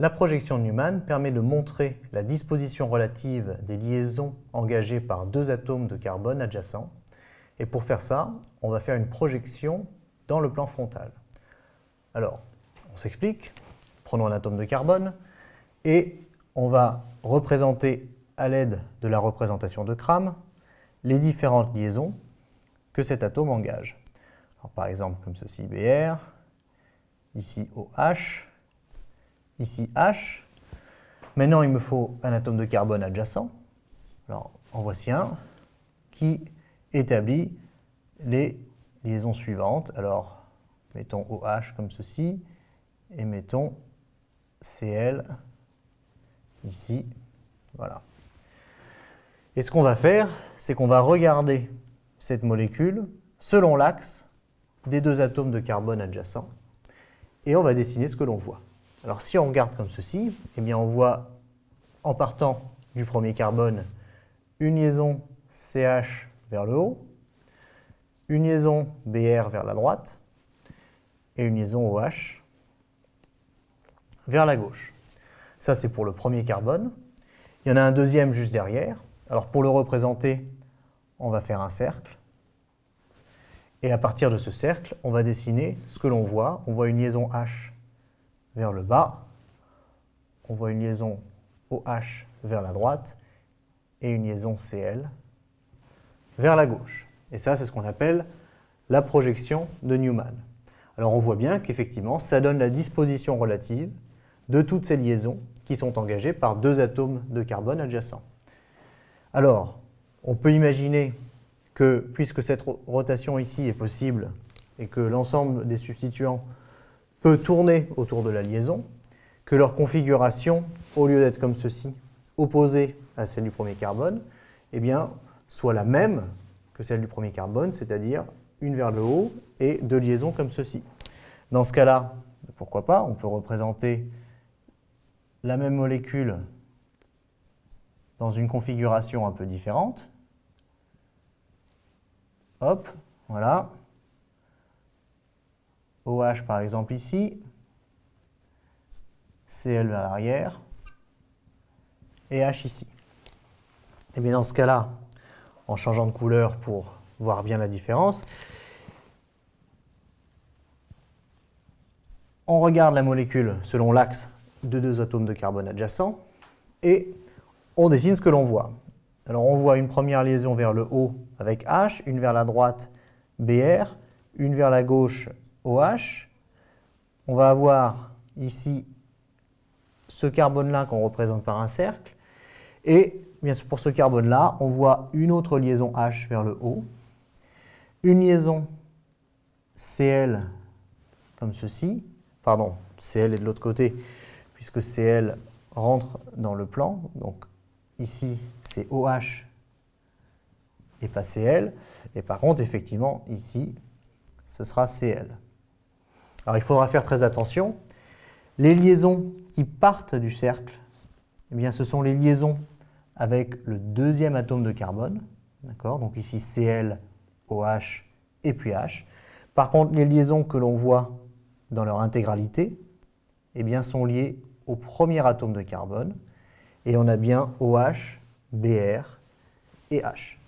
La projection de Newman permet de montrer la disposition relative des liaisons engagées par deux atomes de carbone adjacents. Et pour faire ça, on va faire une projection dans le plan frontal. Alors, on s'explique. Prenons un atome de carbone et on va représenter à l'aide de la représentation de Cram les différentes liaisons que cet atome engage. Alors, par exemple, comme ceci, Br, ici OH, ici H. Maintenant, il me faut un atome de carbone adjacent. Alors, en voici un qui établit les liaisons suivantes. Alors, mettons OH comme ceci et mettons Cl ici. Voilà. Et ce qu'on va faire, c'est qu'on va regarder cette molécule selon l'axe des deux atomes de carbone adjacents et on va dessiner ce que l'on voit. Alors si on regarde comme ceci, eh bien on voit en partant du premier carbone une liaison CH vers le haut, une liaison Br vers la droite et une liaison OH vers la gauche. Ça c'est pour le premier carbone. Il y en a un deuxième juste derrière. Alors pour le représenter, on va faire un cercle. Et à partir de ce cercle, on va dessiner ce que l'on voit. On voit une liaison H vers le bas, on voit une liaison OH vers la droite et une liaison Cl vers la gauche. Et ça, c'est ce qu'on appelle la projection de Newman. Alors on voit bien qu'effectivement, ça donne la disposition relative de toutes ces liaisons qui sont engagées par deux atomes de carbone adjacents. Alors, on peut imaginer que, puisque cette rotation ici est possible et que l'ensemble des substituants peut tourner autour de la liaison, que leur configuration, au lieu d'être comme ceci, opposée à celle du premier carbone, eh bien, soit la même que celle du premier carbone, c'est-à-dire une vers le haut et deux liaisons comme ceci. Dans ce cas-là, pourquoi pas, on peut représenter la même molécule dans une configuration un peu différente. Hop, voilà. OH par exemple ici, Cl vers l'arrière, et H ici. Et bien dans ce cas-là, en changeant de couleur pour voir bien la différence, on regarde la molécule selon l'axe de deux atomes de carbone adjacents, et on dessine ce que l'on voit. Alors on voit une première liaison vers le haut avec H, une vers la droite Br, une vers la gauche OH. On va avoir ici ce carbone-là qu'on représente par un cercle. Et bien sûr, pour ce carbone-là, on voit une autre liaison H vers le haut, une liaison Cl comme ceci, pardon, Cl est de l'autre côté, puisque Cl rentre dans le plan. Donc ici, c'est OH et pas Cl. Et par contre, effectivement, ici, ce sera Cl. Alors il faudra faire très attention. Les liaisons qui partent du cercle, eh bien, ce sont les liaisons avec le deuxième atome de carbone. Donc ici Cl, OH et puis H. Par contre, les liaisons que l'on voit dans leur intégralité eh bien, sont liées au premier atome de carbone. Et on a bien OH, Br et H.